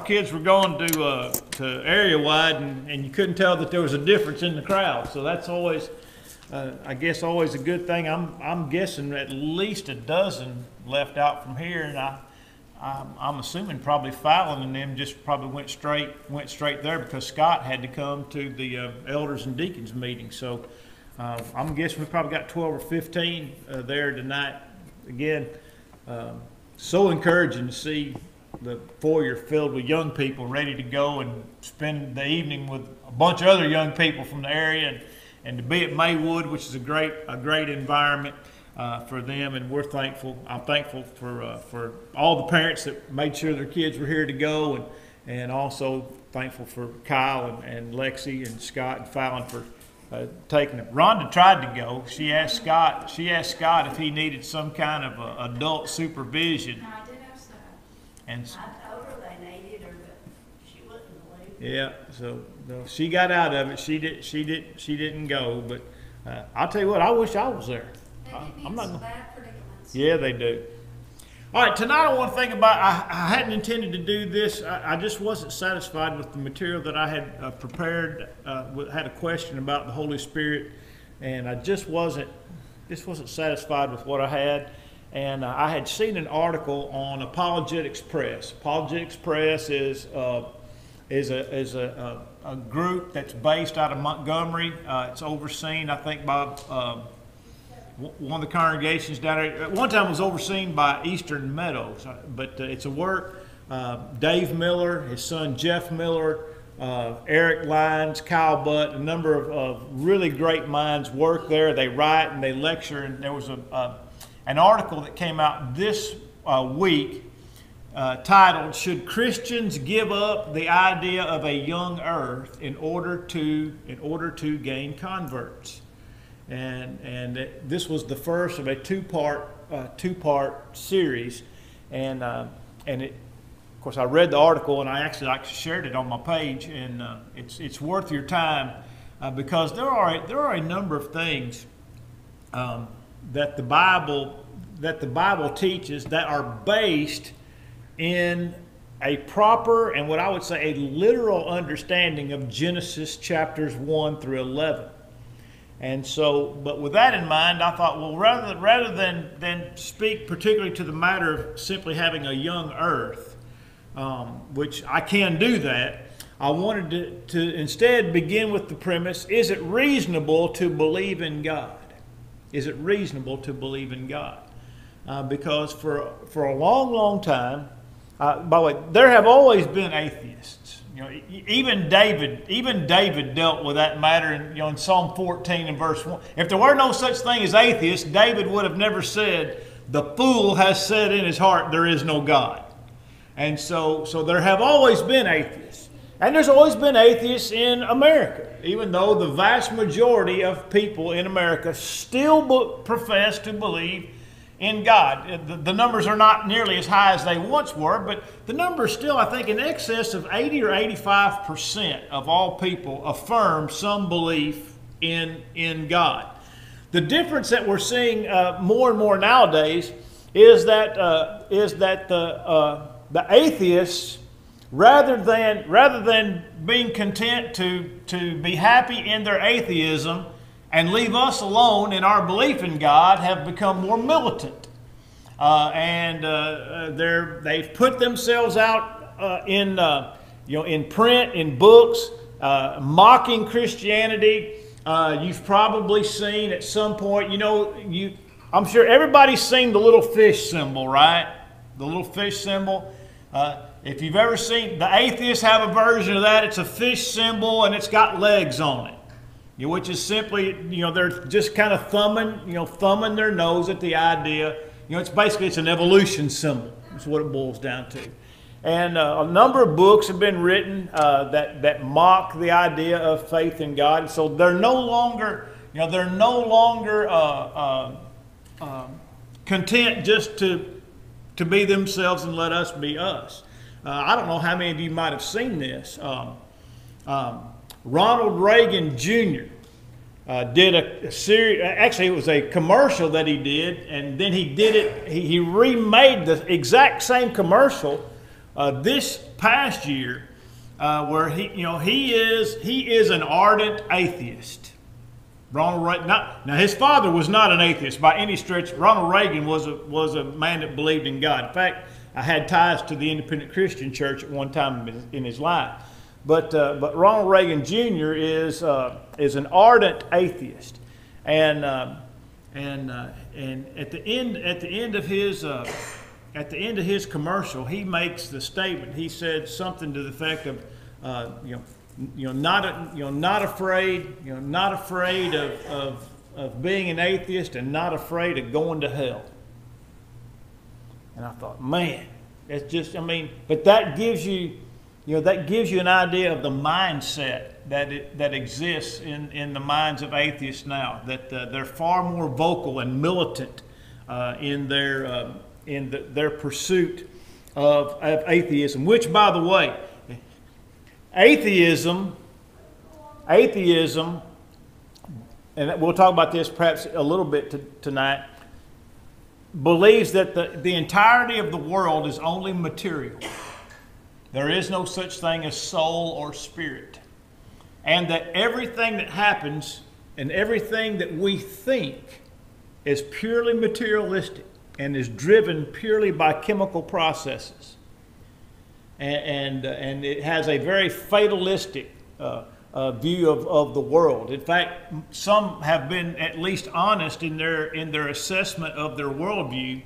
kids were going to area wide, and you couldn't tell that there was a difference in the crowd. So that's always, I guess, always a good thing. I'm guessing at least a dozen left out from here, and I'm assuming probably Fallon and them just probably went straight there because Scott had to come to the elders and deacons meeting. So I'm guessing we probably got 12 or 15 there tonight. Again, so encouraging to see the foyer filled with young people ready to go and spend the evening with a bunch of other young people from the area, and to be at Maywood, which is a great environment for them, and we're thankful. I'm thankful for all the parents that made sure their kids were here to go, and also thankful for Kyle and Lexi and Scott and Fallon for taking it. Rhonda tried to go. She asked Scott if he needed some kind of adult supervision. No, I did ask that. And I told her they needed her, but she wouldn't believe it. yeah, so no, she got out of it. She didn't go. But I'll tell you what, I wish I was there. I'm not some bad predicaments. Yeah, they do. All right, tonight I want to think about. I hadn't intended to do this. I just wasn't satisfied with the material that I had prepared. Had a question about the Holy Spirit, and I just wasn't satisfied with what I had. And I had seen an article on Apologetics Press. Apologetics Press is a group that's based out of Montgomery. It's overseen, I think, by one of the congregations down there. At one time it was overseen by Eastern Meadows, but it's a work. Dave Miller, his son Jeff Miller, Eric Lyons, Kyle Butt, a number of really great minds work there. They write and they lecture, and there was an article that came out this week titled, "Should Christians Give Up the Idea of a Young Earth in order to Gain Converts?" And this was the first of a two-part series, and it, of course, I read the article, and I actually shared it on my page, and it's worth your time because there are a number of things that the Bible teaches that are based in a proper and what I would say a literal understanding of Genesis chapters 1 through 11. And so, but with that in mind, I thought, well, rather than speak particularly to the matter of simply having a young earth, which I can do that, I wanted to instead begin with the premise: is it reasonable to believe in God? Is it reasonable to believe in God? Because for a long time, by the way, there have always been atheists. You know, even David dealt with that matter in Psalm 14 and verse 1. If there were no such thing as atheists, David would have never said, "The fool has said in his heart, there is no God." And so there have always been atheists. And there's always been atheists in America, even though the vast majority of people in America still profess to believe in God. The numbers are not nearly as high as they once were, but the number is still, I think, in excess of 80 or 85% of all people affirm some belief in God. The difference that we're seeing more and more nowadays is that the atheists, rather than being content to be happy in their atheism and leave us alone in our belief in God, have become more militant, they've put themselves out in print, in books, mocking Christianity. You've probably seen at some point, I'm sure everybody's seen the little fish symbol, right? The little fish symbol. If you've ever seen, the atheists have a version of that. It's a fish symbol and it's got legs on it. Which is simply, they're just kind of thumbing their nose at the idea. It's an evolution symbol. That's what it boils down to. And a number of books have been written that mock the idea of faith in God. And so they're no longer, content just to be themselves and let us be us. I don't know how many of you might have seen this. Ronald Reagan Jr. Did a series. Actually, it was a commercial that he did, and then he remade the exact same commercial, this past year, where he is an ardent atheist. Ronald Reagan. Now his father was not an atheist by any stretch. Ronald Reagan was a man that believed in God. In fact, I had ties to the Independent Christian Church at one time in his life. But Ronald Reagan Jr. is an ardent atheist, and at the end of his commercial, he makes the statement. He said something to the effect of, not afraid of being an atheist, and not afraid of going to hell. And I thought, man, that's just, but that gives you, an idea of the mindset that exists in the minds of atheists now. That they're far more vocal and militant in their pursuit of atheism. Which, by the way, atheism, and we'll talk about this perhaps a little bit tonight, believes that the entirety of the world is only material. There is no such thing as soul or spirit. And that everything that happens and everything that we think is purely materialistic and is driven purely by chemical processes. And it has a very fatalistic view of the world. In fact, some have been at least honest in their assessment of their worldview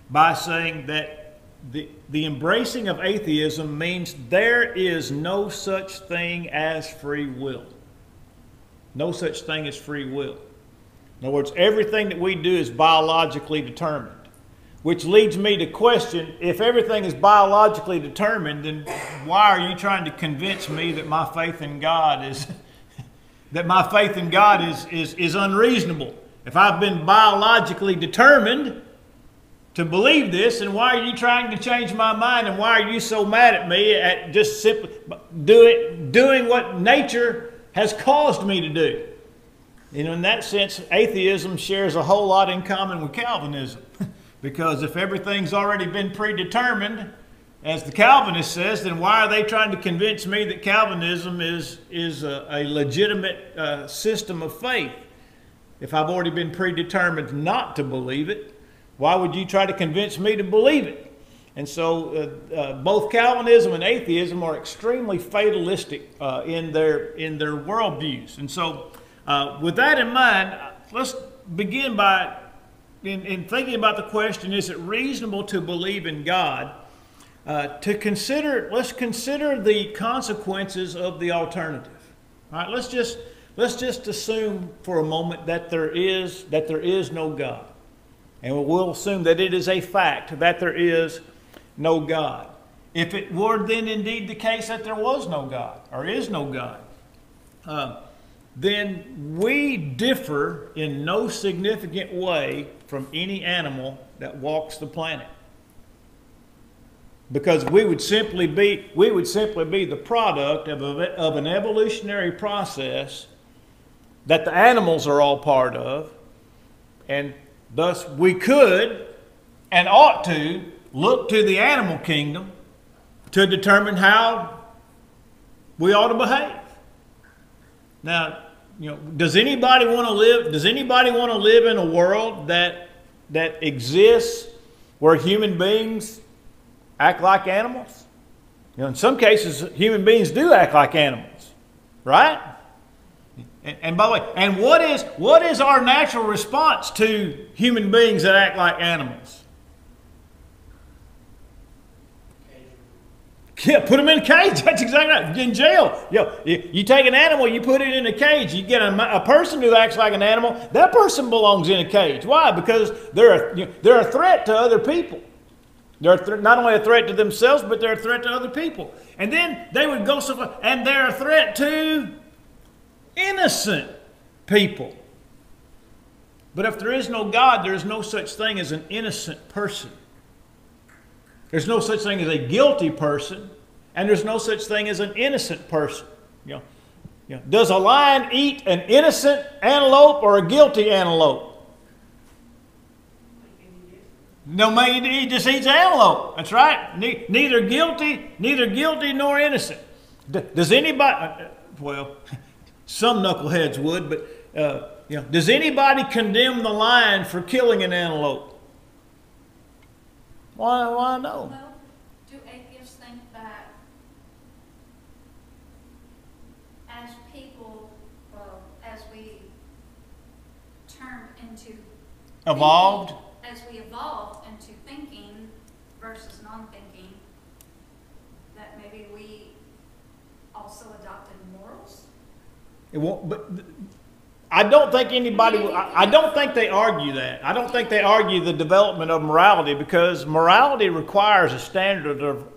by saying that the embracing of atheism means there is no such thing as free will. No such thing as free will. In other words, everything that we do is biologically determined. Which leads me to question, if everything is biologically determined, then why are you trying to convince me that my faith in God is is unreasonable? If I've been biologically determined to believe this, and why are you trying to change my mind, and why are you so mad at me at just simply doing what nature has caused me to do? In that sense, atheism shares a whole lot in common with Calvinism. Because if everything's already been predetermined, as the Calvinist says, then why are they trying to convince me that Calvinism is a legitimate system of faith? If I've already been predetermined not to believe it, why would you try to convince me to believe it? And so both Calvinism and atheism are extremely fatalistic in their worldviews. And so with that in mind, let's begin by in thinking about the question, is it reasonable to believe in God? Let's consider the consequences of the alternative. All right, let's just assume for a moment that there is no God. And we'll assume that it is a fact that there is no God. If it were then indeed the case that there was no God, or is no God, then we differ in no significant way from any animal that walks the planet. Because we would simply be the product of an evolutionary process that the animals are all part of, and thus we could and ought to look to the animal kingdom to determine how we ought to behave. Now, does anybody want to live in a world that exists where human beings act like animals? In some cases, human beings do act like animals, right? And by the way, and what is our natural response to human beings that act like animals? Yeah, put them in a cage. That's exactly right. In jail. You take an animal, you put it in a cage. You get a person who acts like an animal. That person belongs in a cage. Why? Because they're a threat to other people. They're not only a threat to themselves, but they're a threat to other people. And then they would go so far, and they're a threat to innocent people. But if there is no God, there is no such thing as an innocent person. There's no such thing as a guilty person, and there's no such thing as an innocent person. Does a lion eat an innocent antelope or a guilty antelope? No, man, he just eats antelope. That's right. Neither guilty nor innocent. Does anybody? Well, some knuckleheads would, but does anybody condemn the lion for killing an antelope? Why no? Well, do atheists think that as people, well, as we turned into Evolved? as we evolved into thinking versus non-thinking, that maybe we also adopted morals? It won't, but I don't think anybody. I don't think they argue that. I don't think they argue the development of morality, because morality requires a standard of.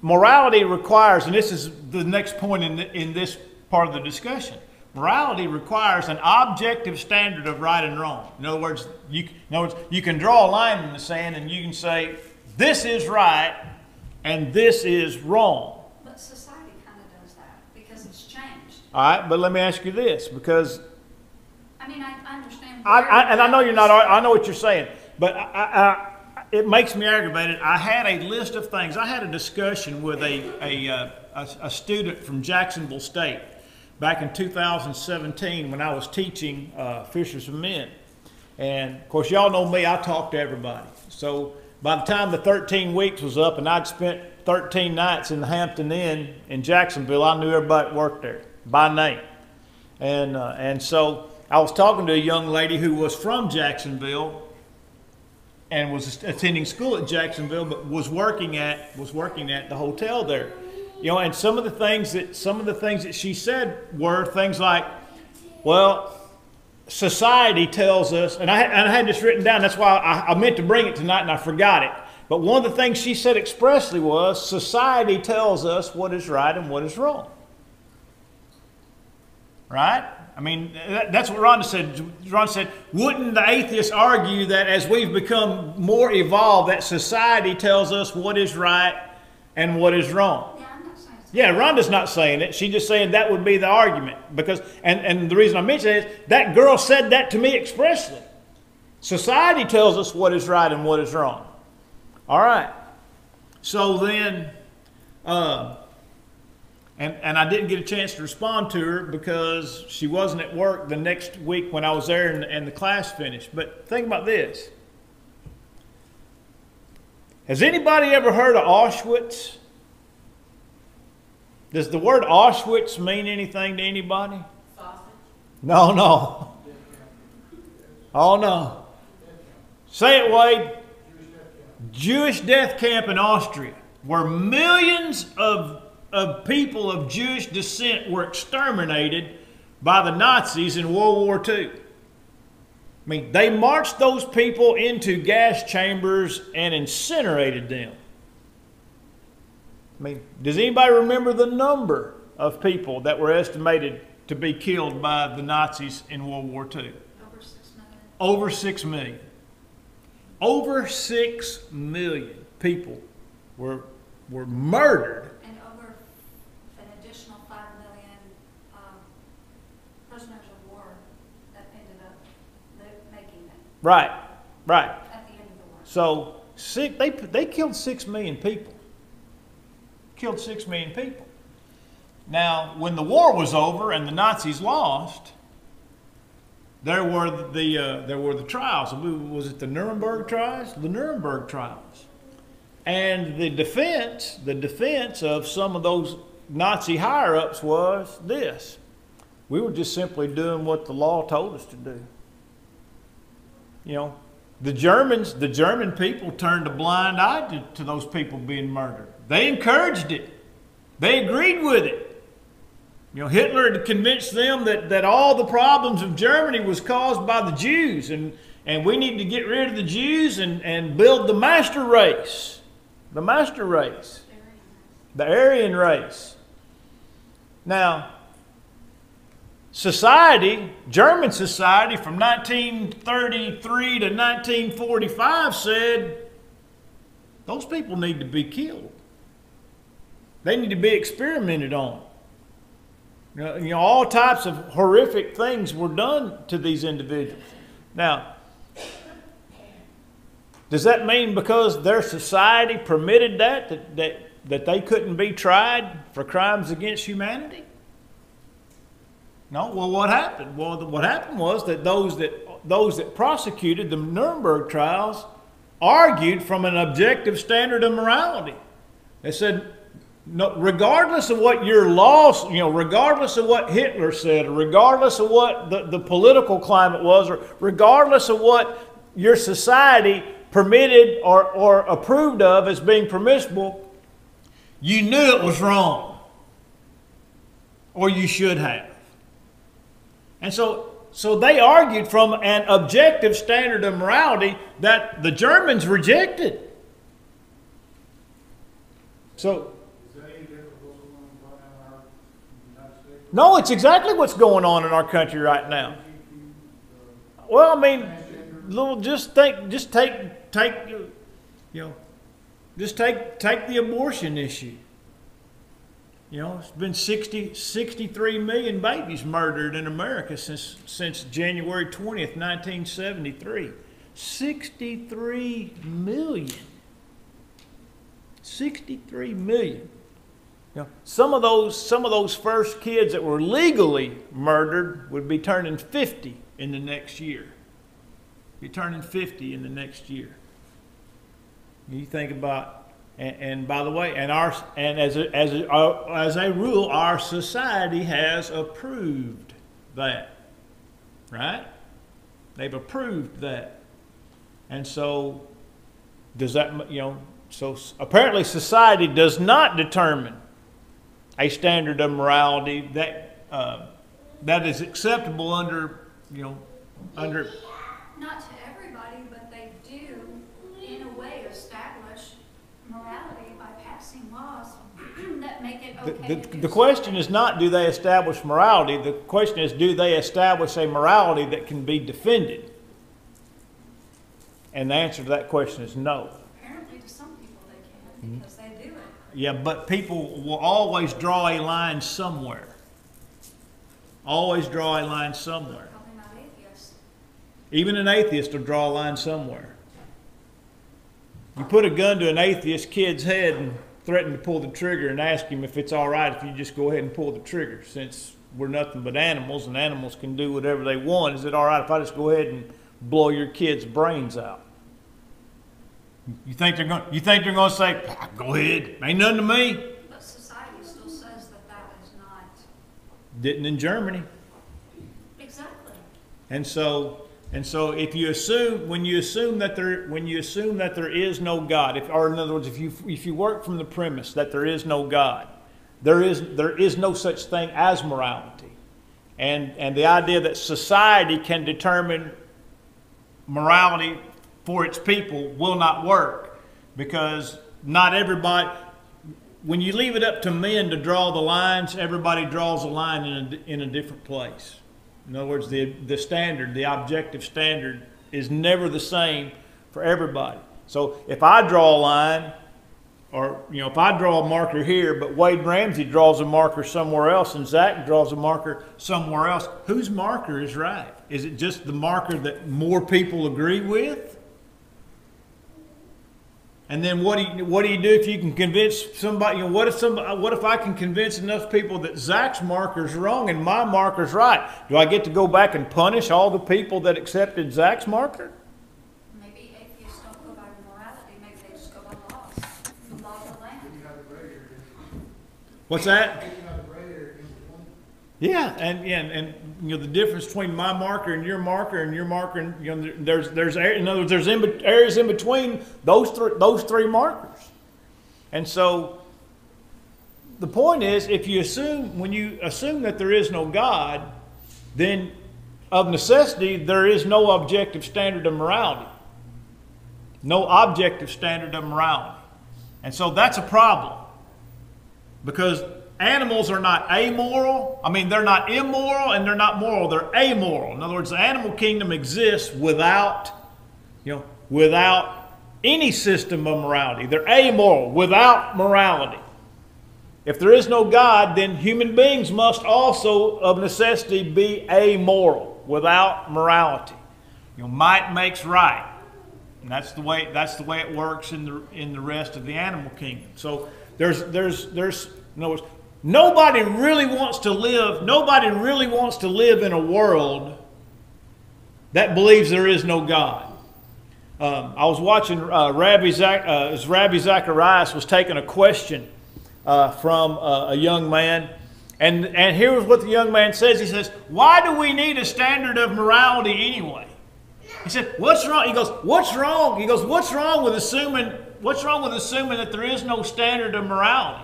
Morality requires, and this is the next point in this part of the discussion. Morality requires an objective standard of right and wrong. In other words, you can draw a line in the sand and you can say this is right and this is wrong. But society kind of does that because it's changed. All right, but let me ask you this, because I mean, I understand. and I know you're not. I know what you're saying, but it makes me aggravated. I had a list of things. I had a discussion with a student from Jacksonville State back in 2017 when I was teaching Fishers of Men, and of course, y'all know me. I talk to everybody. So by the time the 13 weeks was up, and I'd spent 13 nights in the Hampton Inn in Jacksonville, I knew everybody that worked there by name, and so I was talking to a young lady who was from Jacksonville and was attending school at Jacksonville, but was working at the hotel there. And some of the things that she said were things like, well, society tells us, and I had this written down. That's why I meant to bring it tonight and I forgot it. But one of the things she said expressly was, society tells us what is right and what is wrong. Right? I mean, that's what Rhonda said. Rhonda said, wouldn't the atheists argue that as we've become more evolved, that society tells us what is right and what is wrong? Yeah, I'm not saying. Yeah, Rhonda's not saying it. She's just saying that would be the argument. Because, and the reason I mention it is, that girl said that to me expressly. Society tells us what is right and what is wrong. All right. So then, and I didn't get a chance to respond to her because she wasn't at work the next week when I was there and the class finished. But think about this. Has anybody ever heard of Auschwitz? Does the word Auschwitz mean anything to anybody? Sausage. No. Oh, no. Say it, Wade. Jewish death camp in Austria, where millions of people of Jewish descent were exterminated by the Nazis in World War II. I mean, they marched those people into gas chambers and incinerated them. I mean, does anybody remember the number of people that were estimated to be killed by the Nazis in World War II? Over 6 million. Over 6 million. Over 6 million people were murdered. And over an additional 5 million prisoners of war that ended up making it. Right. At the end of the war. So they killed 6 million people. Killed 6 million people. Now, when the war was over and the Nazis lost, there were the trials. Was it the Nuremberg trials? The Nuremberg trials. And the defense of some of those Nazi higher-ups was this: we were just simply doing what the law told us to do. The German people turned a blind eye to those people being murdered. They encouraged it. They agreed with it. Hitler had convinced them that all the problems of Germany was caused by the Jews, and we need to get rid of the Jews and build the master race. The master race. The Aryan race. Now, German society from 1933 to 1945 said those people need to be killed. They need to be experimented on. All types of horrific things were done to these individuals. Now, Does that mean because their society permitted that they couldn't be tried for crimes against humanity? No. Well, what happened? Well, what happened was that those that prosecuted the Nuremberg trials argued from an objective standard of morality. They said, no, regardless of what your laws, regardless of what Hitler said, or regardless of what the political climate was, or regardless of what your society permitted or approved of as being permissible, you knew it was wrong, or you should have. And so they argued from an objective standard of morality that the Germans rejected. So, no, it's exactly what's going on in our country right now. Well, I mean, just take the abortion issue. It's been 63 million babies murdered in America since January 20th, 1973. 63 million. 63 million. Some of those first kids that were legally murdered would be turning 50 in the next year. Be turning 50 in the next year. You think about, and by the way, as a rule, our society has approved that, right? They've approved that, and so does that, So apparently, society does not determine a standard of morality that is acceptable under. Not to everybody, but they do, in a way, establish morality by passing laws that make it okay. The question is not do they establish morality. The question is do they establish a morality that can be defended? And the answer to that question is no. Apparently, to some people they can because they do it. Yeah, but people will always draw a line somewhere. Always draw a line somewhere. Probably not atheists. Even an atheist will draw a line somewhere. You put a gun to an atheist kid's head and threaten to pull the trigger and ask him if it's all right if you just go ahead and pull the trigger, since we're nothing but animals and animals can do whatever they want. Is it all right if I just go ahead and blow your kid's brains out? You think they're going to say, go ahead, ain't nothing to me? But society still says that is not. Didn't in Germany. Exactly. And so if you assume when you assume that there is no God, or in other words, if you work from the premise that there is no God, there is no such thing as morality, and the idea that society can determine morality for its people will not work, because not everybody. When you leave it up to men to draw the lines, everybody draws a line in a different place. In other words, the standard, the objective standard, is never the same for everybody. So if I draw a line, or if I draw a marker here, but Wade Ramsey draws a marker somewhere else, and Zach draws a marker somewhere else, whose marker is right? Is it just the marker that more people agree with? And then what do you do if you can convince somebody? What if I can convince enough people that Zach's marker's wrong and my marker's right? Do I get to go back and punish all the people that accepted Zach's marker? Maybe atheists don't go by morality. Maybe they just go by laws. The law of the land. What's that? Yeah, and the difference between my marker and your marker and your marker, and there's in other words, there's areas in between those three markers. And so the point is, when you assume that there is no God, then of necessity there is no objective standard of morality. No objective standard of morality. And so that's a problem, because animals are not amoral. I mean, they're not immoral and they're not moral. They're amoral. In other words, the animal kingdom exists without any system of morality. They're amoral, without morality. If there is no God, then human beings must also, of necessity, be amoral, without morality. Might makes right. And that's the way it works in the rest of the animal kingdom. So there's in other words, nobody really wants to live in a world that believes there is no God. I was watching Rabbi Zacharias was taking a question from a young man. And here's what the young man says. He says, "Why do we need a standard of morality anyway?" He said, "What's wrong?" He goes, "What's wrong?" He goes, "What's wrong with assuming that there is no standard of morality?"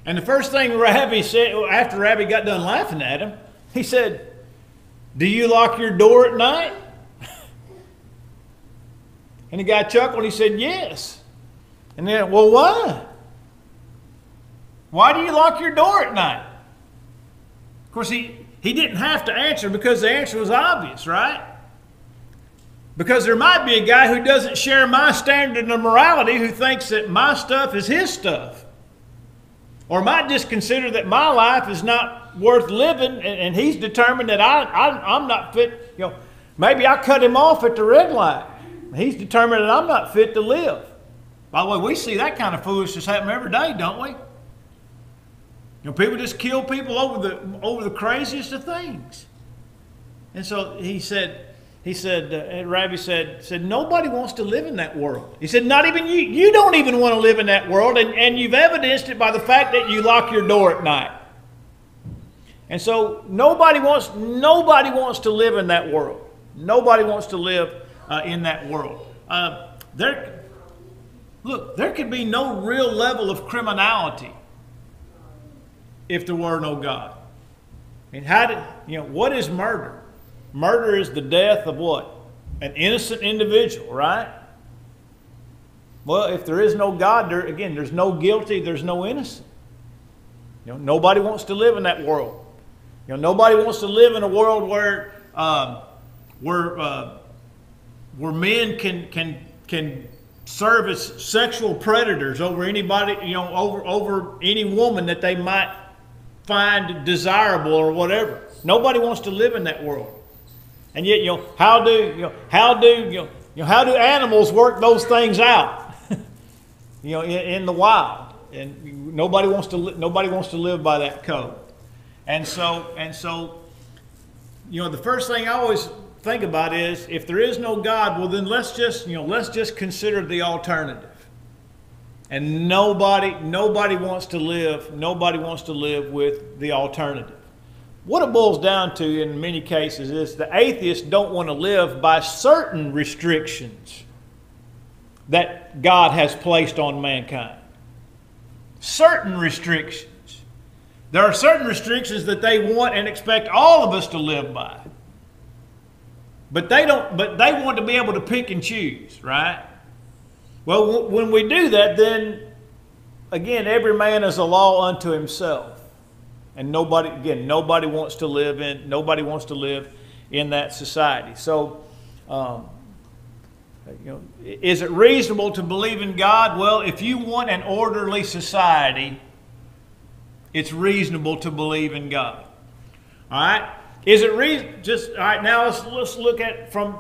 And the first thing Rabbi said, after Rabbi got done laughing at him, he said, "Do you lock your door at night?" And the guy chuckled and he said, "Yes." And then, "Well, why? Why do you lock your door at night?" Of course, he didn't have to answer because the answer was obvious, right? Because there might be a guy who doesn't share my standard of morality who thinks that my stuff is his stuff. Or might just consider that my life is not worth living and he's determined that I'm not fit. You know, maybe I cut him off at the red light. He's determined that I'm not fit to live. By the way, we see that kind of foolishness happen every day, don't we? You know, people just kill people over the craziest of things. And so Rabbi said, nobody wants to live in that world. He said, not even you. You don't even want to live in that world, and you've evidenced it by the fact that you lock your door at night. And so nobody wants to live in that world. Nobody wants to live in that world. There could be no real level of criminality if there were no God. I mean, what is murder? Murder is the death of what? An innocent individual, right? Well, if there is no God, there's no guilty, there's no innocent. You know, nobody wants to live in that world. You know, nobody wants to live in a world where men can serve as sexual predators over anybody, you know, over any woman that they might find desirable or whatever. Nobody wants to live in that world. And yet, you know, how do animals work those things out? You know, in the wild, and nobody wants to live by that code. And so, you know, the first thing I always think about is, if there is no God, well then let's just consider the alternative. And nobody wants to live with the alternative. What it boils down to in many cases is the atheists don't want to live by certain restrictions that God has placed on mankind. Certain restrictions. There are certain restrictions that they want and expect all of us to live by. But they want to be able to pick and choose, right? Well, when we do that, then again, every man is a law unto himself. And nobody wants to live in that society. So, you know, is it reasonable to believe in God? Well, if you want an orderly society, it's reasonable to believe in God. All right? Is it all right? Now let's look at from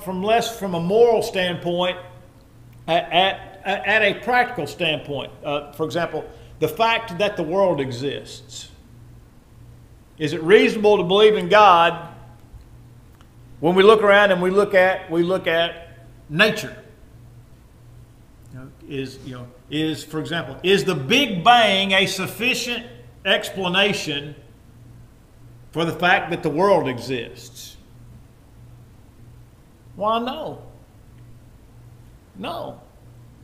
a moral standpoint, at a practical standpoint. For example, the fact that the world exists. Is it reasonable to believe in God when we look around and we look at nature? For example, is the Big Bang a sufficient explanation for the fact that the world exists? Why, no. No.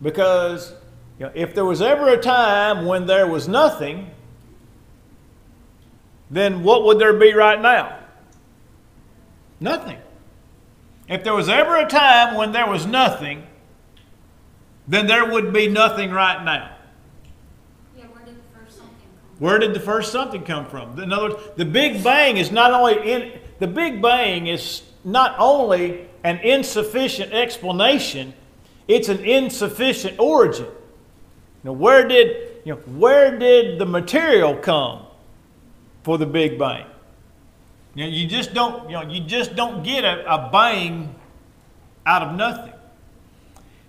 Because if there was ever a time when there was nothing, then what would there be right now? Nothing. If there was ever a time when there was nothing, then there would be nothing right now. Yeah, where did the first something come from? Where did the first something come from? In other words, the Big Bang is not only an insufficient explanation, it's an insufficient origin. Now, where did the material come for the Big Bang? You just don't get a bang out of nothing.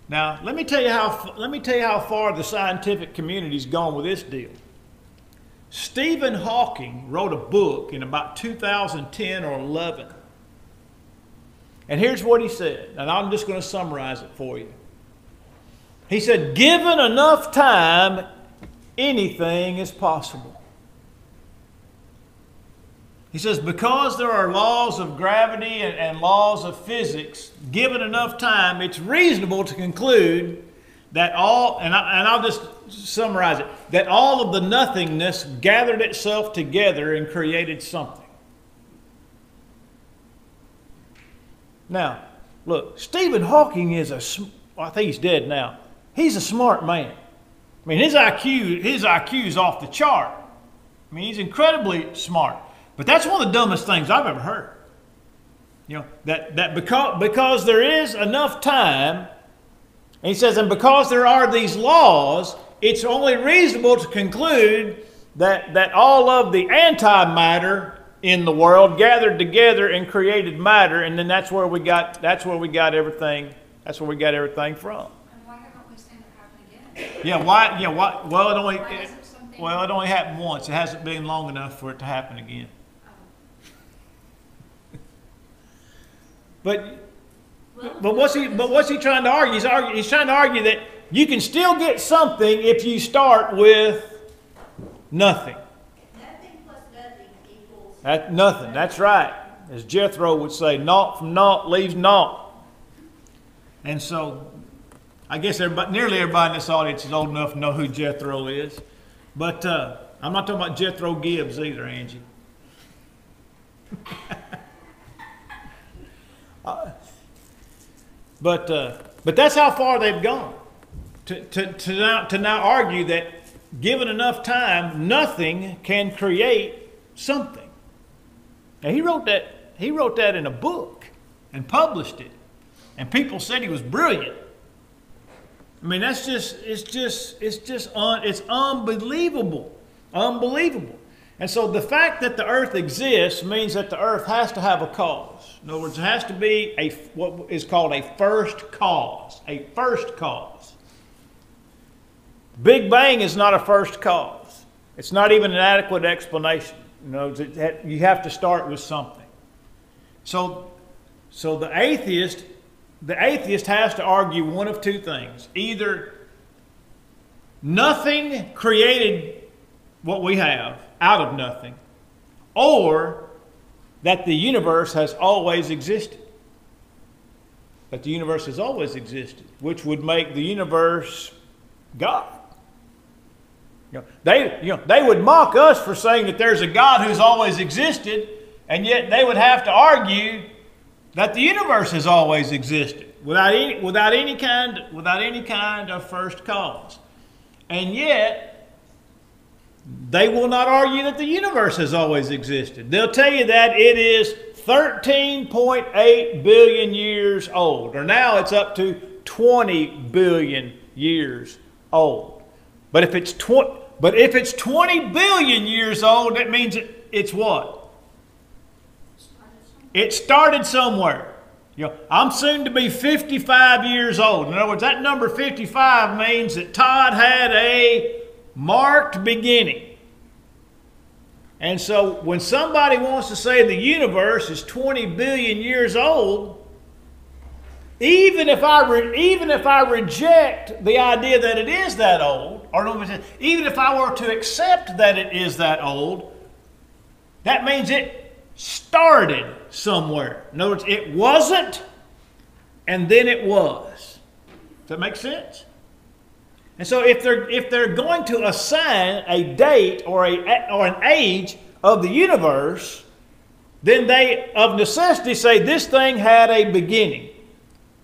Now, let me tell you how far the scientific community's gone with this deal. Stephen Hawking wrote a book in about 2010 or 11. And here's what he said, and I'm just going to summarize it for you. He said, given enough time, anything is possible. He says, because there are laws of gravity and laws of physics, given enough time, it's reasonable to conclude that I'll just summarize it, that all of the nothingness gathered itself together and created something. Now, look, Stephen Hawking I think he's dead now. He's a smart man. I mean, his IQ is off the chart. I mean, he's incredibly smart. But that's one of the dumbest things I've ever heard. You know, that because there is enough time, and he says, and because there are these laws, it's only reasonable to conclude that all of the antimatter in the world gathered together and created matter, and then that's where we got everything. That's where we got everything from. And why haven't we seen it happen again? Yeah, why? Yeah, why? Well, it only happened once. It hasn't been long enough for it to happen again. But what's he trying to argue? He's trying to argue that you can still get something if you start with nothing. Nothing plus nothing equals. Nothing. That's right. As Jethro would say, naught from naught leaves naught. And so, I guess nearly everybody in this audience is old enough to know who Jethro is. But I'm not talking about Jethro Gibbs either, Angie. But that's how far they've gone to now argue that given enough time, nothing can create something. Now he wrote that in a book and published it, and people said he was brilliant. I mean, it's unbelievable, unbelievable. And so the fact that the earth exists means that the earth has to have a cause. In other words, it has to be what is called a first cause. A first cause. Big Bang is not a first cause. It's not even an adequate explanation. You know, you have to start with something. So the atheist has to argue one of two things. Either nothing created what we have out of nothing, or that the universe has always existed. That the universe has always existed, which would make the universe God. They would mock us for saying that there's a God who's always existed, and yet they would have to argue that the universe has always existed without any kind of first cause. And yet they will not argue that the universe has always existed. They'll tell you that it is 13.8 billion years old, or now it's up to 20 billion years old. But if it's 20 billion years old, that means it's what? It started somewhere. You know, I'm soon to be 55 years old. In other words, that number 55 means that Todd had a marked beginning. And so when somebody wants to say the universe is 20 billion years old, even if I reject the idea that it is that old, or even if I were to accept that it is that old, that means it started somewhere. In other words, it wasn't, and then it was. Does that make sense? And so if they're going to assign a date or an age of the universe, then they of necessity say this thing had a beginning.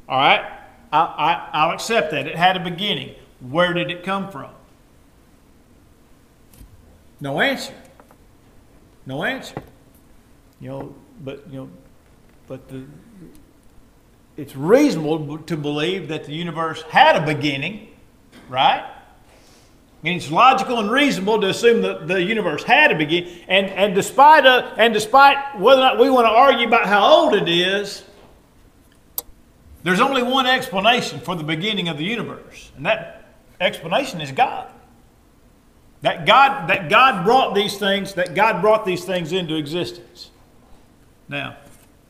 All right, I'll accept that it had a beginning. Where did it come from? No answer. No answer. It's reasonable to believe that the universe had a beginning. Right? I mean, it's logical and reasonable to assume that the universe had a beginning. And despite whether or not we want to argue about how old it is, There's only one explanation for the beginning of the universe, and that explanation is God. That God brought these things into existence. Now,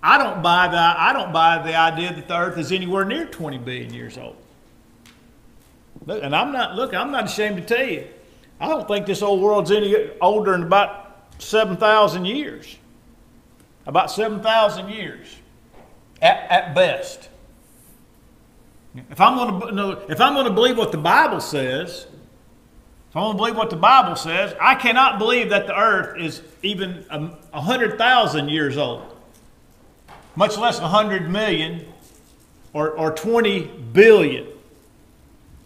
I don't buy the idea that the earth is anywhere near 20 billion years old. Look, and I'm not ashamed to tell you, I don't think this old world's any older than about 7,000 years. About 7,000 years at best. If I'm going to believe what the Bible says, I cannot believe that the earth is even 100,000 years old, much less 100 million or 20 billion.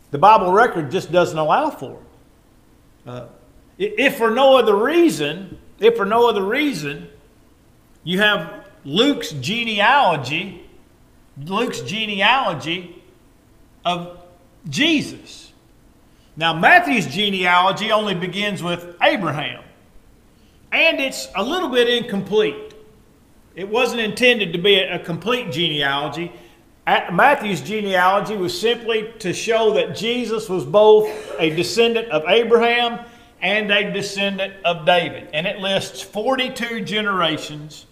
The Bible record just doesn't allow for it. If for no other reason, you have Luke's genealogy of Jesus. Now, Matthew's genealogy only begins with Abraham, and it's a little bit incomplete. It wasn't intended to be a complete genealogy. Matthew's genealogy was simply to show that Jesus was both a descendant of Abraham and a descendant of David. And it lists 42 generations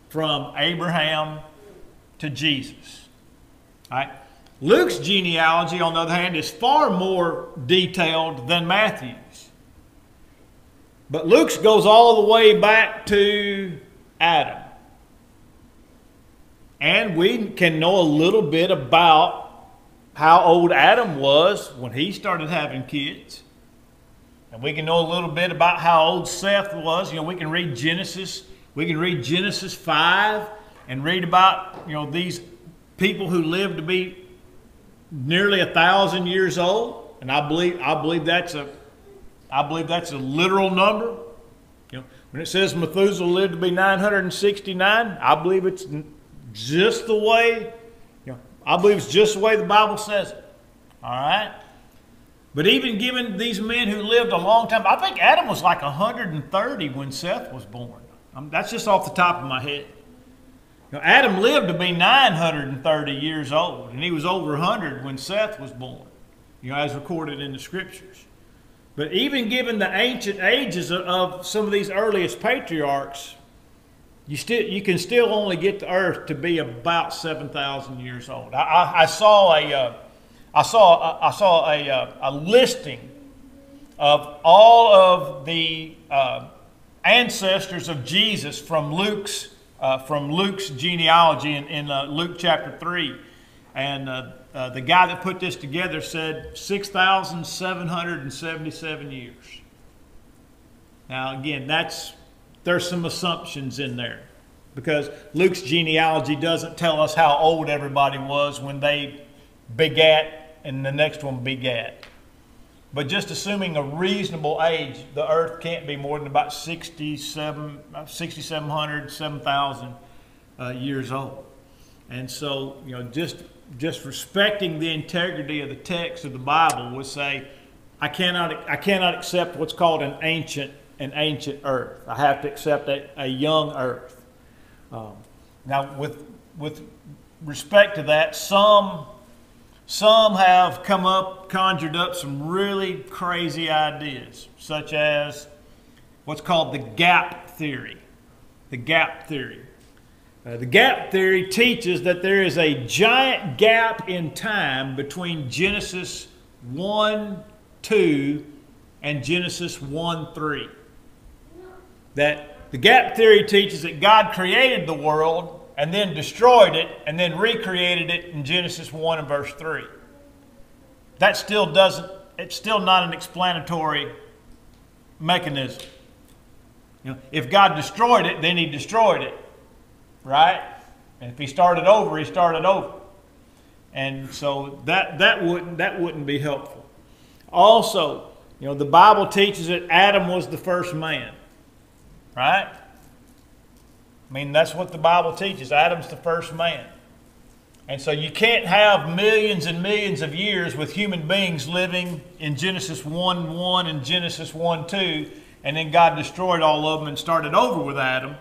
from Abraham to Jesus. All right? Luke's genealogy, on the other hand, is far more detailed than Matthew's. But Luke's goes all the way back to Adam. And we can know a little bit about how old Adam was when he started having kids. And we can know a little bit about how old Seth was. You know, we can read Genesis 5 and read about, these people who lived to be nearly 1,000 years old. And I believe that's a literal number. When it says Methuselah lived to be 969, I believe it's just the way, it's just the way the Bible says it. All right? But even given these men who lived a long time, I think Adam was like 130 when Seth was born. That's just off the top of my head. Adam lived to be 930 years old, and he was over 100 when Seth was born, as recorded in the Scriptures. But even given the ancient ages of some of these earliest patriarchs, you can still only get the earth to be about 7,000 years old. I saw a listing of all of the ancestors of Jesus from Luke's genealogy in Luke chapter 3, and the guy that put this together said 6,777 years. Now again, there's some assumptions in there, because Luke's genealogy doesn't tell us how old everybody was when they begat and the next one begat. But just assuming a reasonable age, the earth can't be more than about 6,700, 7,000 years old. And so, just respecting the integrity of the text of the Bible would say, I cannot accept what's called an ancient earth. I have to accept a young earth. Now, with respect to that, some have conjured up some really crazy ideas, such as what's called the gap theory. The gap theory. The gap theory teaches that there is a giant gap in time between Genesis 1:2 and Genesis 1:3. That the gap theory teaches that God created the world and then destroyed it and then recreated it in Genesis 1 and verse 3. It's still not an explanatory mechanism. If God destroyed it, then He destroyed it. Right? And if He started over, He started over. And so that wouldn't be helpful. Also, the Bible teaches that Adam was the first man. Right? That's what the Bible teaches. Adam's the first man. And so you can't have millions and millions of years with human beings living in Genesis 1:1 and Genesis 1:2, and then God destroyed all of them and started over with Adam,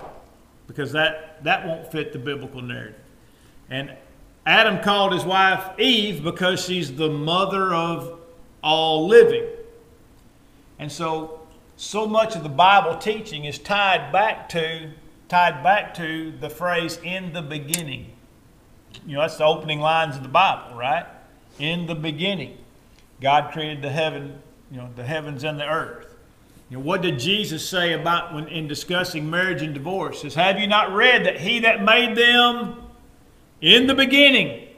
because that won't fit the biblical narrative. And Adam called his wife Eve because she's the mother of all living. And so much of the Bible teaching is tied back to the phrase "in the beginning." You know, that's the opening lines of the Bible, right? In the beginning, God created the heavens and the earth. You know, what did Jesus say about when in discussing marriage and divorce? He says, "Have you not read that He that made them in the beginning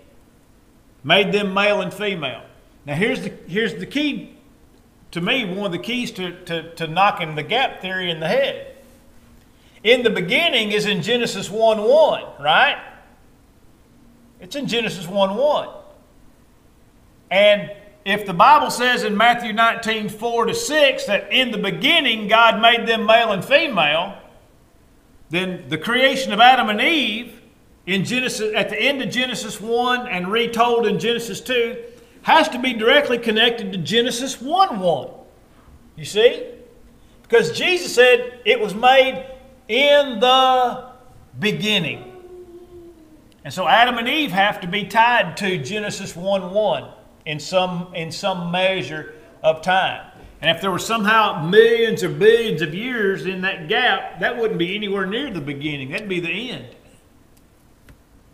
made them male and female?" Now here's the key. To me, one of the keys to knocking the gap theory in the head. In the beginning is in Genesis 1:1, right? It's in Genesis 1:1. And if the Bible says in Matthew 19:4-6 that in the beginning God made them male and female, then the creation of Adam and Eve in Genesis, at the end of Genesis 1 and retold in Genesis 2, has to be directly connected to Genesis 1:1. You see? Because Jesus said it was made in the beginning. And so Adam and Eve have to be tied to Genesis 1:1 in some measure of time. And if there were somehow millions or billions of years in that gap, that wouldn't be anywhere near the beginning. That'd be the end.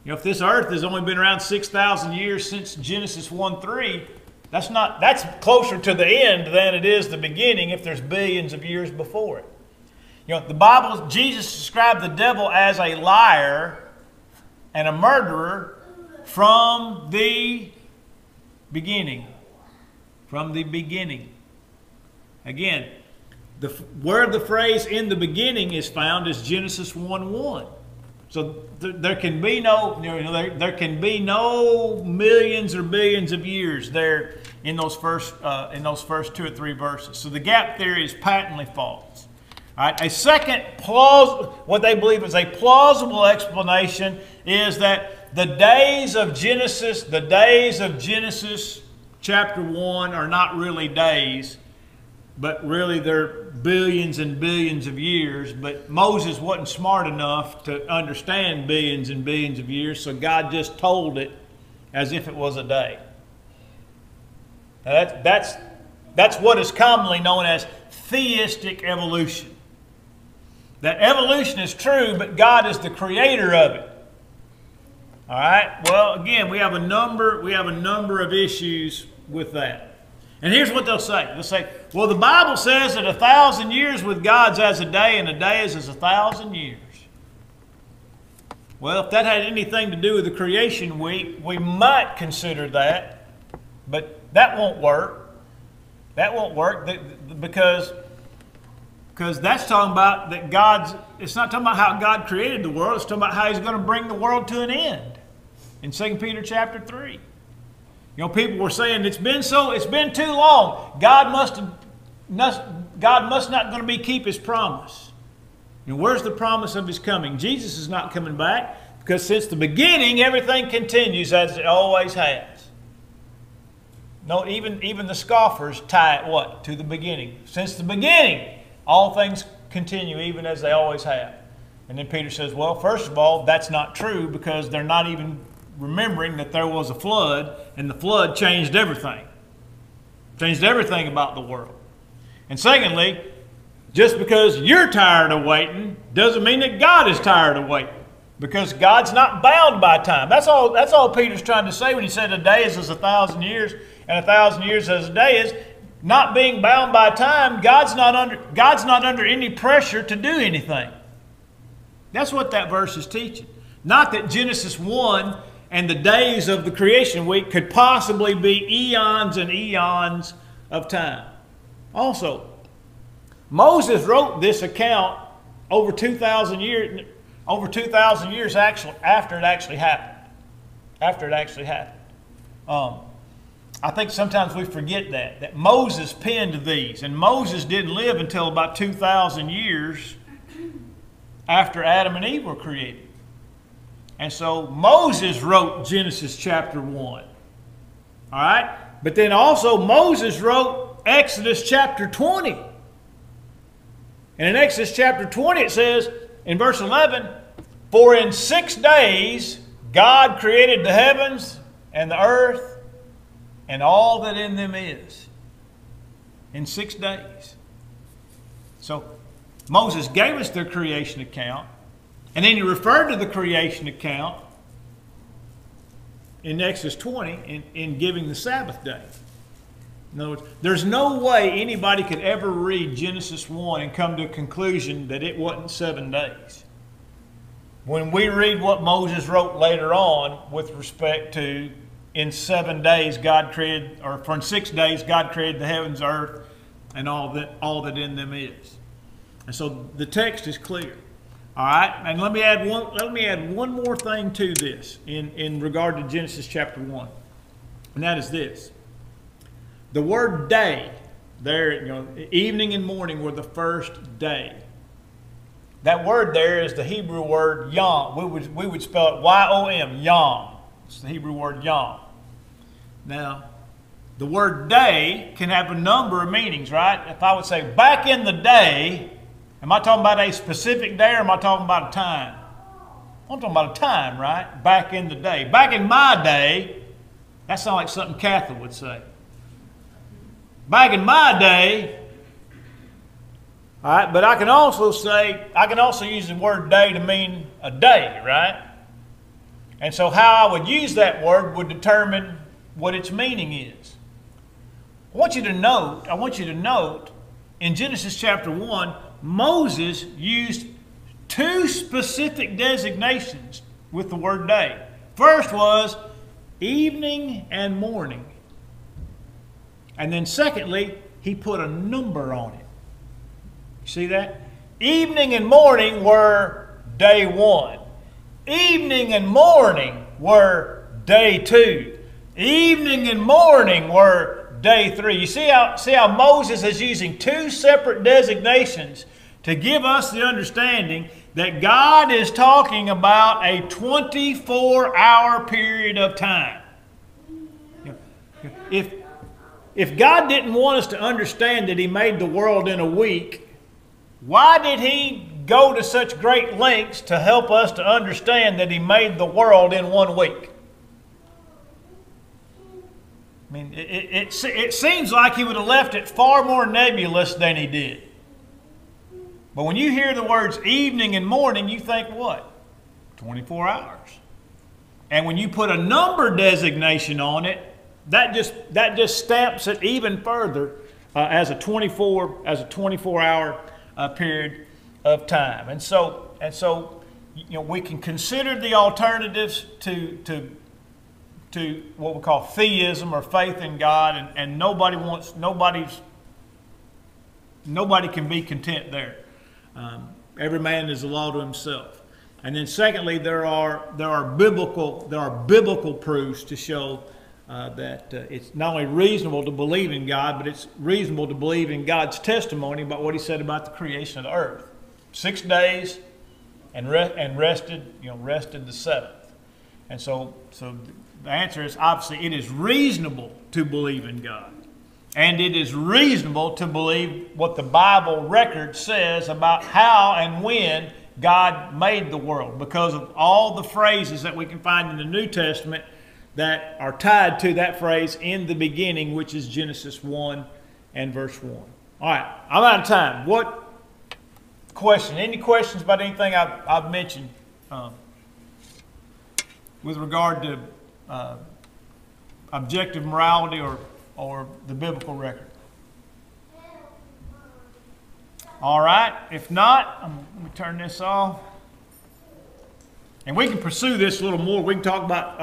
You know, if this earth has only been around 6,000 years since Genesis 1:3, that's closer to the end than it is the beginning if there's billions of years before it. You know, the Bible, Jesus described the devil as a liar and a murderer from the beginning. From the beginning. Again, where the phrase "in the beginning" is found is Genesis 1:1. So there can be no, there can be no millions or billions of years there in those first 2 or 3 verses. So the gap theory is patently false. All right. A second what they believe is a plausible explanation is that the days of Genesis chapter 1 are not really days, but really they're billions and billions of years. But Moses wasn't smart enough to understand billions and billions of years, so God just told it as if it was a day. Now that's what is commonly known as theistic evolution. That evolution is true, but God is the creator of it. All right. Well, again, we have a number of issues with that. And here's what they'll say. They'll say, well, the Bible says that 1,000 years with God's as a day, and a day is as 1,000 years. Well, if that had anything to do with the creation week, we might consider that, but that won't work. That won't work because that's talking about that it's not talking about how God created the world, it's talking about how He's going to bring the world to an end in 2 Peter chapter 3. You know, people were saying it's been too long. God must not going to keep His promise. And where's the promise of His coming? Jesus is not coming back because since the beginning, everything continues as it always has. No, even the scoffers tie it what? To the beginning. Since the beginning, all things continue even as they always have. And then Peter says, well, first of all, that's not true because they're not even remembering that there was a flood, and the flood changed everything. Changed everything about the world. And secondly, just because you're tired of waiting doesn't mean that God is tired of waiting. Because God's not bound by time. That's all Peter's trying to say when he said a day is as 1,000 years and 1,000 years as a day is. Not being bound by time, God's not under any pressure to do anything. That's what that verse is teaching. Not that Genesis 1 and the days of the creation week could possibly be eons and eons of time. Also, Moses wrote this account over 2,000 years actually after it actually happened. After it actually happened. I think sometimes we forget that Moses penned these, and Moses didn't live until about 2,000 years after Adam and Eve were created. And so Moses wrote Genesis chapter 1. All right? But then also Moses wrote Exodus chapter 20. And in Exodus chapter 20 it says, in verse 11, for in 6 days God created the heavens and the earth and all that in them is in 6 days. So Moses gave us the creation account, and then he referred to the creation account in Exodus 20 in giving the Sabbath day. In other words, there's no way anybody could ever read Genesis 1 and come to a conclusion that it wasn't 7 days. When we read what Moses wrote later on with respect to in 7 days God created, or for in 6 days God created the heavens, earth, and all that in them is. And so the text is clear. All right, and let me add one more thing to this in regard to Genesis chapter 1, and that is this. The word day, there, evening and morning were the first day. That word there is the Hebrew word yom. We would spell it Y-O-M, yom. It's the Hebrew word yom. Now, the word day can have a number of meanings, right? If I would say back in the day, am I talking about a specific day or am I talking about a time? I'm talking about a time, right? Back in the day. Back in my day, that sounds like something Catherine would say. Back in my day, all right, but I can also use the word day to mean a day, right? And so how I would use that word would determine what its meaning is. I want you to note in Genesis chapter 1, Moses used 2 specific designations with the word day. First was evening and morning. And then secondly, he put a number on it. You see that? Evening and morning were day 1. Evening and morning were day 2. Evening and morning were day 3. You see how Moses is using 2 separate designations to give us the understanding that God is talking about a 24-hour period of time. If God didn't want us to understand that He made the world in a week, why did He go to such great lengths to help us to understand that He made the world in 1 week? I mean, it seems like He would have left it far more nebulous than He did. But when you hear the words evening and morning, you think what? 24 hours. And when you put a number designation on it, that just stamps it even further as a 24-hour period of time. And so we can consider the alternatives to what we call theism or faith in God, and nobody can be content there. Every man is a law to himself. And then secondly, there are biblical proofs to show that it's not only reasonable to believe in God, but it's reasonable to believe in God's testimony about what He said about the creation of the earth. 6 days and rested the 7th. And so the answer is obviously it is reasonable to believe in God. And it is reasonable to believe what the Bible record says about how and when God made the world, because of all the phrases that we can find in the New Testament that are tied to that phrase in the beginning, which is Genesis 1 and verse 1. All right, I'm out of time. What question? Any questions about anything I've mentioned with regard to objective morality or the biblical record? All right. If not, let me turn this off. And we can pursue this a little more. We can talk about